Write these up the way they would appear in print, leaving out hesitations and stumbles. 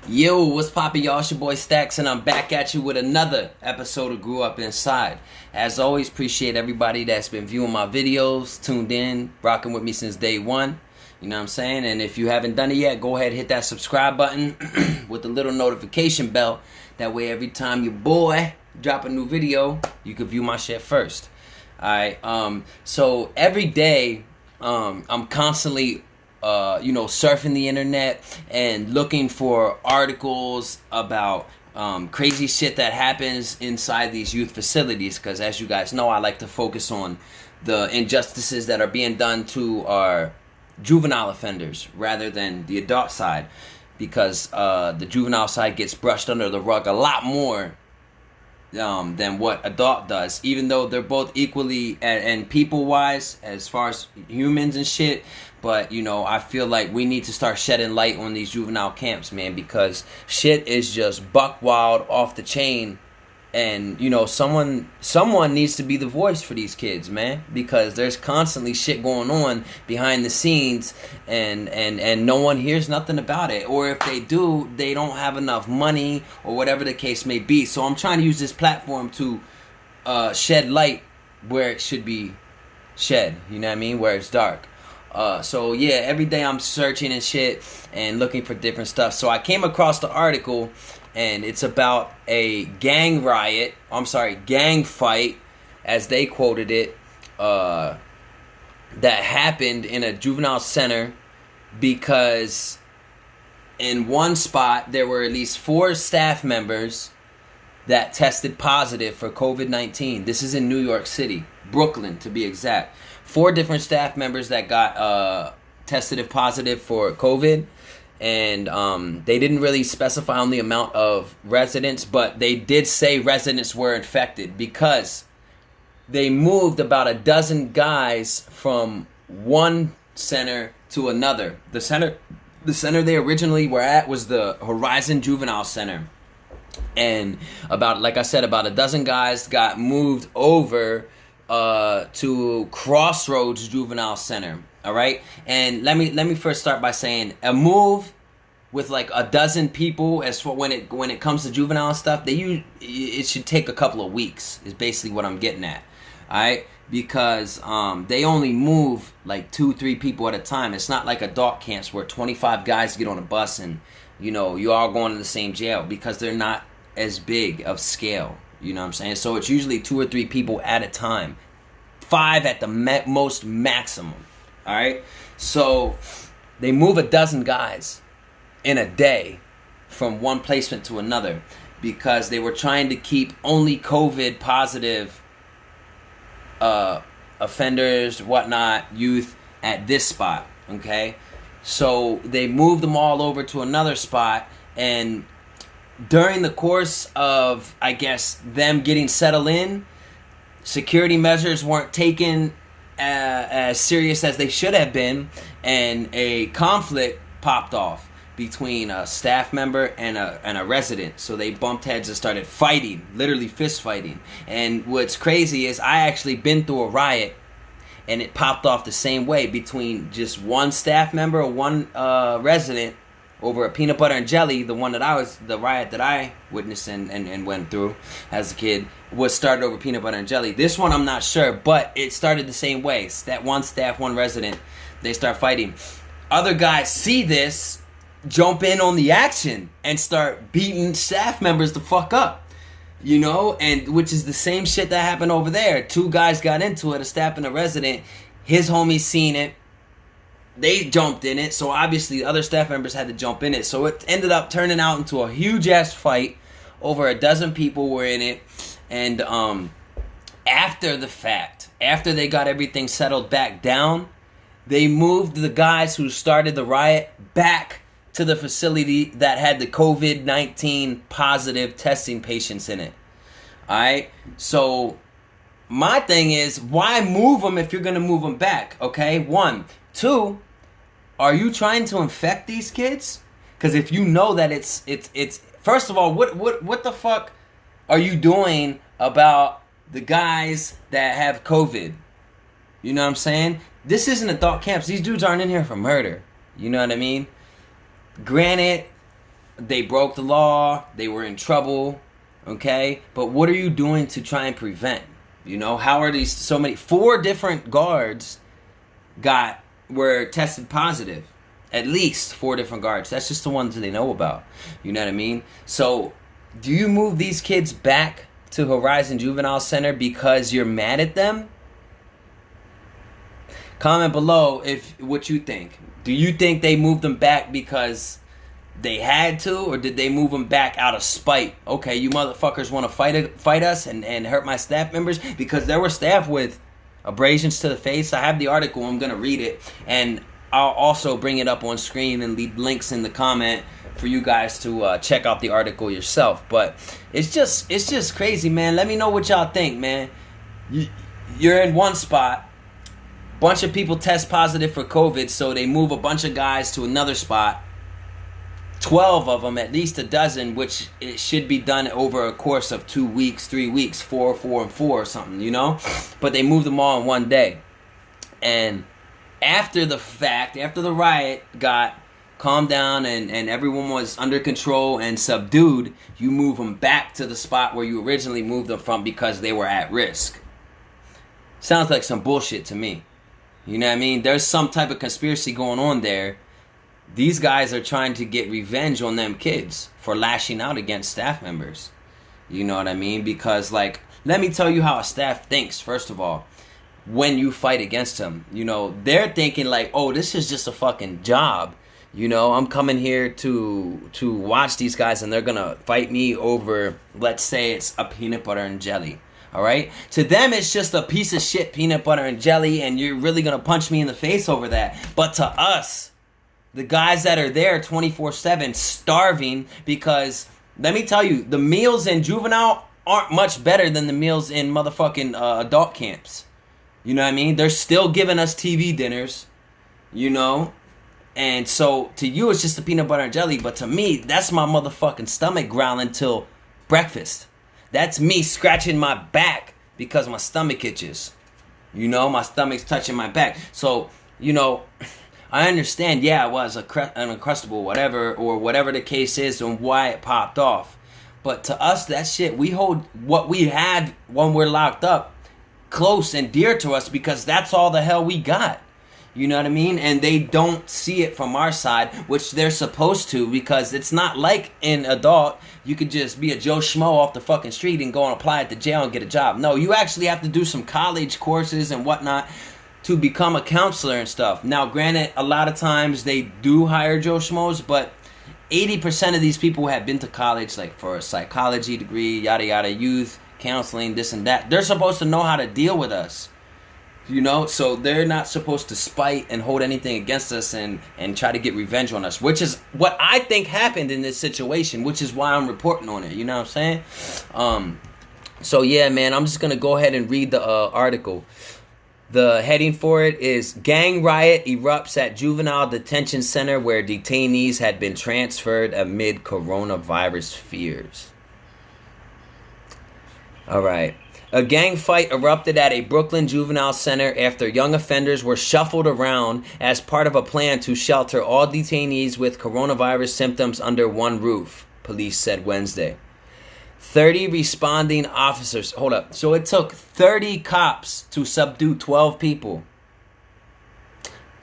Yo, what's poppin', y'all? It's your boy Stacks, and I'm back at you with another episode of Grew Up Inside. As always, appreciate everybody that's been viewing my videos, tuned in, rocking with me since day one. You know what I'm saying? And if you haven't done it yet, go ahead and hit that subscribe button with the little notification bell. That way, every time your boy drop a new video, you can view my shit first. Alright, so every day, I'm constantly surfing the internet and looking for articles about crazy shit that happens inside these youth facilities, because as you guys know, I like to focus on the injustices that are being done to our juvenile offenders rather than the adult side, because the juvenile side gets brushed under the rug a lot more than what adult does, even though they're both equally and people-wise as far as humans and shit. But, I feel like we need to start shedding light on these juvenile camps, man, because shit is just buck wild, off the chain. And, someone needs to be the voice for these kids, man, because there's constantly shit going on behind the scenes, and no one hears nothing about it. Or if they do, they don't have enough money or whatever the case may be. So I'm trying to use this platform to shed light where it should be shed, you know what I mean, where it's dark. So yeah, every day I'm searching and shit and looking for different stuff. So I came across the article, and it's about a gang fight, as they quoted it, that happened in a juvenile center, because in one spot there were at least 4 staff members that tested positive for COVID-19. This is in New York City, Brooklyn to be exact. 4 different staff members that got tested positive for COVID. And they didn't really specify on the amount of residents, but they did say residents were infected, because they moved about a dozen guys from one center to another. The center they originally were at was the Horizon Juvenile Center. And about a dozen guys got moved over to Crossroads Juvenile Center. All right, and let me first start by saying a move with like a dozen people, as for when it comes to juvenile stuff, it should take a couple of weeks. Is basically what I'm getting at. All right, because they only move like 2-3 people at a time. It's not like adult camps where 25 guys get on a bus and you all going to the same jail, because they're not as big of scale. You know what I'm saying? So it's usually 2 or 3 people at a time, 5 at the most maximum. All right, so they move a dozen guys in a day from one placement to another, because they were trying to keep only COVID positive offenders, whatnot, youth at this spot. Okay, so they moved them all over to another spot, and during the course of, I guess, them getting settled in, security measures weren't taken as serious as they should have been, and a conflict popped off between a staff member and a resident. So they bumped heads and started fighting, literally fist fighting. And what's crazy is I actually been through a riot, and it popped off the same way, between just one staff member or one resident over a peanut butter and jelly. The riot that I witnessed and went through as a kid was started over peanut butter and jelly. This one I'm not sure, but it started the same way. That one staff, one resident, they start fighting. Other guys see this, jump in on the action, and start beating staff members the fuck up. And which is the same shit that happened over there. 2 guys got into it, a staff and a resident. His homies seen it. They jumped in it, so obviously other staff members had to jump in it. So it ended up turning out into a huge-ass fight. Over a dozen people were in it. And after the fact, after they got everything settled back down, they moved the guys who started the riot back to the facility that had the COVID-19 positive testing patients in it. All right? So my thing is, why move them if you're going to move them back? Okay? 1. 2, are you trying to infect these kids? Because if you know that it's first of all, what the fuck are you doing about the guys that have COVID? You know what I'm saying? This isn't adult camps. These dudes aren't in here for murder. You know what I mean? Granted, they broke the law, they were in trouble, okay? But what are you doing to try and prevent? You know, how are these so many? 4 different guards were tested positive. At least 4 different guards. That's just the ones that they know about. You know what I mean? So, do you move these kids back to Horizon Juvenile Center because you're mad at them? Comment below what you think. Do you think they moved them back because they had to, or did they move them back out of spite? Okay, you motherfuckers want to fight us and hurt my staff members? Because there were staff with abrasions to the face. I have the article. I'm going to read it. And I'll also bring it up on screen and leave links in the comment for you guys to check out the article yourself. But it's just crazy, man. Let me know what y'all think, man. You're in one spot. Bunch of people test positive for COVID, so they move a bunch of guys to another spot. 12 of them, at least a dozen, which it should be done over a course of 2 weeks, 3 weeks, 4, 4, and 4 or something, you know? But they moved them all in one day. And after the fact, after the riot got calmed down and everyone was under control and subdued, you move them back to the spot where you originally moved them from because they were at risk. Sounds like some bullshit to me. You know what I mean? There's some type of conspiracy going on there. These guys are trying to get revenge on them kids for lashing out against staff members. You know what I mean? Because, like, let me tell you how a staff thinks, first of all. When you fight against them, you know, they're thinking like, oh, this is just a fucking job. You know, I'm coming here to watch these guys and they're going to fight me over, let's say it's a peanut butter and jelly. All right. To them, it's just a piece of shit peanut butter and jelly, and you're really going to punch me in the face over that. But to us, the guys that are there 24/7 starving, because let me tell you, the meals in juvenile aren't much better than the meals in motherfucking adult camps. You know what I mean? They're still giving us TV dinners, you know? And so to you, it's just a peanut butter and jelly. But to me, that's my motherfucking stomach growling till breakfast. That's me scratching my back because my stomach itches. You know, my stomach's touching my back. So, you know, I understand, yeah, it was an Uncrustable, whatever, or whatever the case is and why it popped off. But to us, that shit, we hold what we had when we're locked up close and dear to us because that's all the hell we got. You know what I mean? And they don't see it from our side, which they're supposed to, because it's not like in adult, you could just be a Joe Schmo off the fucking street and go and apply at the jail and get a job. No, you actually have to do some college courses and whatnot to become a counselor and stuff. Now, granted, a lot of times they do hire Joe Schmoes, but 80% of these people who have been to college, like for a psychology degree, yada yada, youth, counseling, this and that, they're supposed to know how to deal with us. You know, so they're not supposed to spite and hold anything against us and try to get revenge on us, which is what I think happened in this situation, which is why I'm reporting on it. You know what I'm saying? So, yeah, man, I'm just going to go ahead and read the article. The heading for it is Gang Riot Erupts at Juvenile Detention Center Where Detainees Had Been Transferred Amid Coronavirus Fears. All right. A gang fight erupted at a Brooklyn juvenile center after young offenders were shuffled around as part of a plan to shelter all detainees with coronavirus symptoms under one roof, police said Wednesday. 30 responding officers. Hold up. So it took 30 cops to subdue 12 people.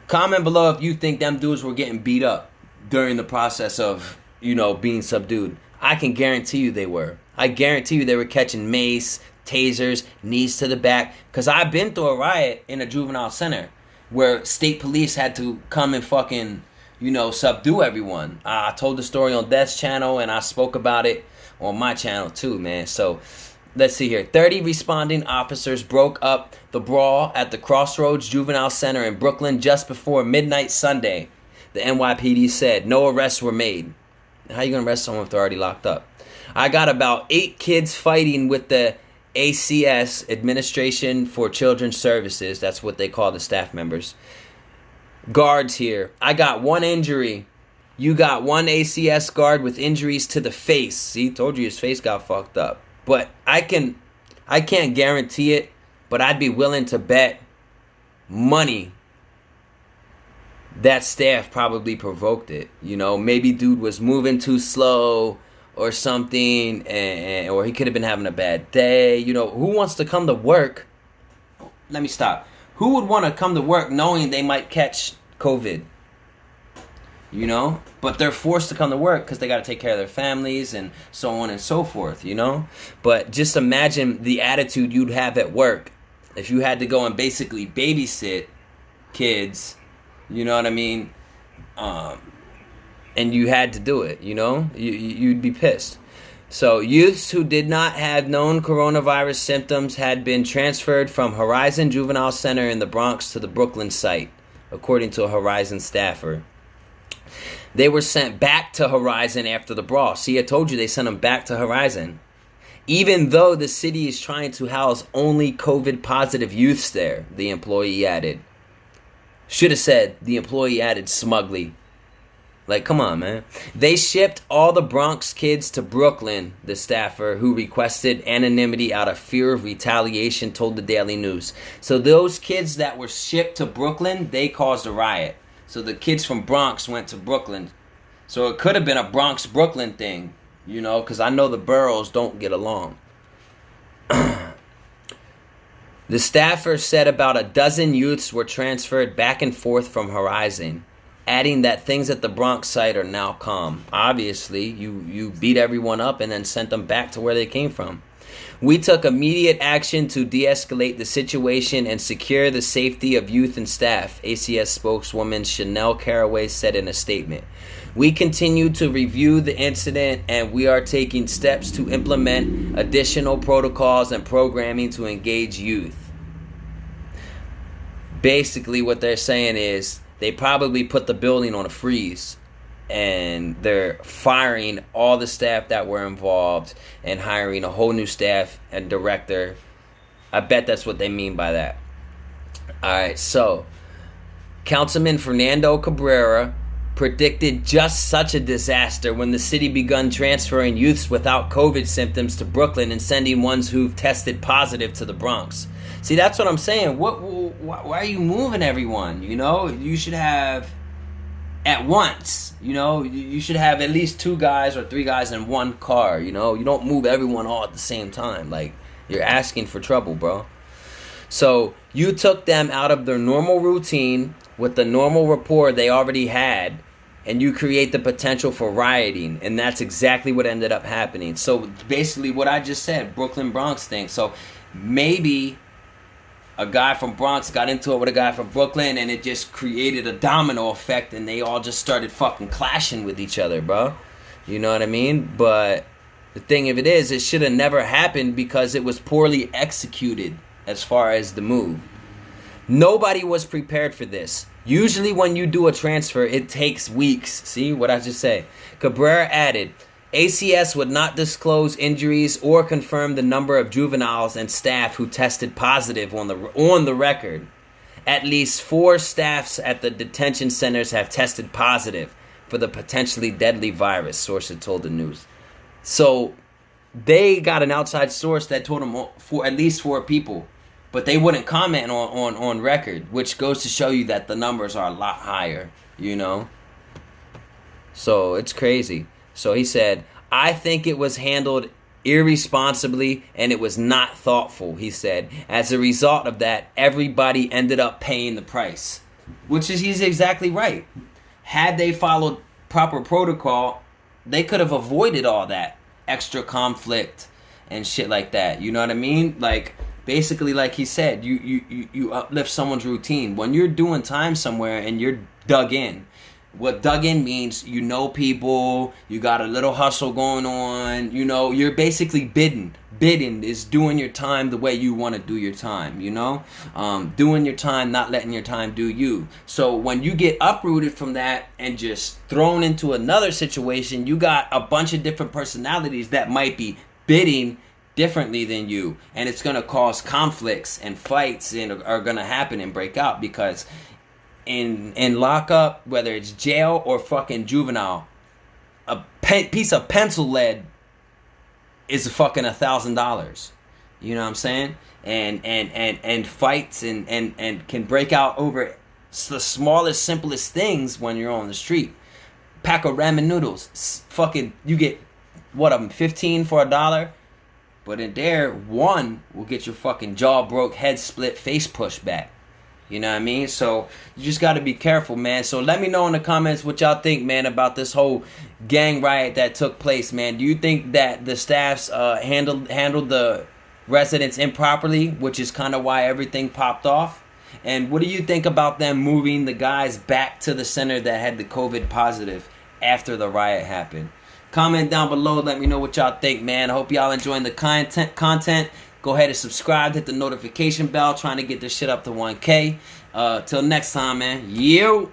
Comment below if you think them dudes were getting beat up during the process of, you know, being subdued. I can guarantee you they were. I guarantee you they were catching mace, tasers, knees to the back, because I've been through a riot in a juvenile center where state police had to come and fucking, you know, subdue everyone. I told the story on Death's channel and I spoke about it on my channel too, man. So let's see here. 30 responding officers broke up the brawl at the Crossroads Juvenile Center in Brooklyn just before midnight Sunday. The NYPD said no arrests were made. How you gonna arrest someone if they're already locked up? I got about 8 kids fighting with the ACS, Administration for Children's Services. That's what they call the staff members. Guards here. I got 1 injury. You got 1 ACS guard with injuries to the face. See, told you his face got fucked up. But I can't guarantee it, but I'd be willing to bet money that staff probably provoked it. You know, maybe dude was moving too slow or something, or he could have been having a bad day. You know, who wants to come to work? Let me stop. Who would want to come to work knowing they might catch COVID? You know, but they're forced to come to work because they got to take care of their families and so on and so forth, you know. But just imagine the attitude you'd have at work if you had to go and basically babysit kids, you know what I mean, and you had to do it, you know, you'd be pissed. So youths who did not have known coronavirus symptoms had been transferred from Horizon Juvenile Center in the Bronx to the Brooklyn site, according to a Horizon staffer. They were sent back to Horizon after the brawl. See, I told you they sent them back to Horizon. Even though the city is trying to house only COVID-positive youths there, the employee added. Should have said, the employee added smugly. Like, come on, man. They shipped all the Bronx kids to Brooklyn, the staffer, who requested anonymity out of fear of retaliation, told the Daily News. So those kids that were shipped to Brooklyn, they caused a riot. So the kids from Bronx went to Brooklyn. So it could have been a Bronx-Brooklyn thing, you know, because I know the boroughs don't get along. The staffer said about a dozen youths were transferred back and forth from Horizon, adding that things at the Bronx site are now calm. Obviously, you beat everyone up and then sent them back to where they came from. We took immediate action to de-escalate the situation and secure the safety of youth and staff, ACS spokeswoman Chanel Caraway said in a statement. We continue to review the incident and we are taking steps to implement additional protocols and programming to engage youth. Basically, what they're saying is they probably put the building on a freeze and they're firing all the staff that were involved and hiring a whole new staff and director. I bet that's what they mean by that. All right, so Councilman Fernando Cabrera predicted just such a disaster when the city begun transferring youths without COVID symptoms to Brooklyn and sending ones who've tested positive to the Bronx. See, that's what I'm saying. Why are you moving everyone? You know, you should have at once, you know, you should have at least 2 guys or 3 guys in one car, you know. You don't move everyone all at the same time. Like, you're asking for trouble, bro. So you took them out of their normal routine with the normal rapport they already had, and you create the potential for rioting, and that's exactly what ended up happening. So basically what I just said, Brooklyn Bronx thing. So maybe a guy from Bronx got into it with a guy from Brooklyn, and it just created a domino effect, and they all just started fucking clashing with each other, bro. You know what I mean? But the thing of it is, it should have never happened because it was poorly executed as far as the move. Nobody was prepared for this. Usually when you do a transfer, it takes weeks. See what I just say? Cabrera added, ACS would not disclose injuries or confirm the number of juveniles and staff who tested positive on the record. At least 4 staffs at the detention centers have tested positive for the potentially deadly virus, sources told the news. So they got an outside source that told them for at least 4 people, but they wouldn't comment on record, which goes to show you that the numbers are a lot higher, you know? So it's crazy. So he said, I think it was handled irresponsibly and it was not thoughtful, he said. As a result of that, everybody ended up paying the price. Which is, he's exactly right. Had they followed proper protocol, they could have avoided all that extra conflict and shit like that. You know what I mean? Like, basically, like he said, you uplift someone's routine. When you're doing time somewhere and you're dug in, what dug in means you know people, you got a little hustle going on, you know, you're basically bidding. Bidding is doing your time the way you want to do your time, you know? Doing your time, not letting your time do you. So when you get uprooted from that and just thrown into another situation, you got a bunch of different personalities that might be bidding differently than you, and it's going to cause conflicts and fights and are going to happen and break out because in lockup, whether it's jail or fucking juvenile, a piece of pencil lead is fucking $1,000. You know what I'm saying? And fights and can break out over It's the smallest, simplest things when you're on the street. Pack of ramen noodles. Fucking, you get, what, 15 for $1? But in there, one will get your fucking jaw broke, head split, face pushed back. You know what I mean? So you just got to be careful, man. So let me know in the comments what y'all think, man, about this whole gang riot that took place, man. Do you think that the staffs handled the residents improperly, which is kind of why everything popped off? And what do you think about them moving the guys back to the center that had the COVID positive after the riot happened? Comment down below. Let me know what y'all think, man. I hope y'all enjoying the content. Go ahead and subscribe. Hit the notification bell. Trying to get this shit up to 1K. Till next time, man. You.